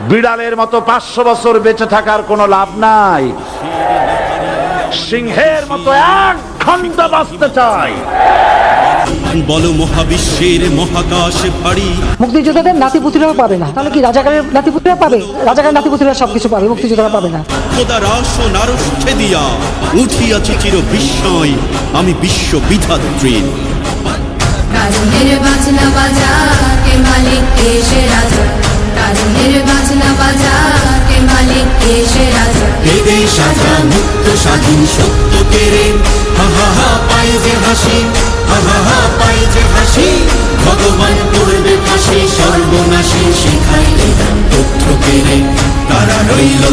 বিড়ালের মতো 500 বছর বেঁচে থাকার কোনো লাভ নাই, সিংহের মতো 1 ঘন্টা বাঁচতে চাই। বলো মহাবিশ্বের মহাকাশ ভারী। মুক্তিযোদ্ধাদের নাতিপুতিরাও পাবে না, তাহলে কি রাজাকারের নাতিপুতিরা পাবে? রাজাকারের নাতিপুতিরা সবকিছু পাবে, মুক্তিযোদ্ধারা পাবে না। খোদার আসন আরশে দিয়া উঠিয়াছে চির বিস্ময়, আমি বিশ্ব বিধাত্রীর। কাজের বাজনা বাজা কে মালিক কে সে রাজা, কাজের বাজনা বাজা কে মালিক কে সে রাজা। বেদে সাজা মুক্ত স্বাধীন সত্য কেড়ে, হা হা হা পাই যে হাসি, হা হা হা পাই যে হাসি। ভগবান করবে ফাঁসি, সর্বনাশী শিখাইলে তথ্য কেড়ে। তারা রইল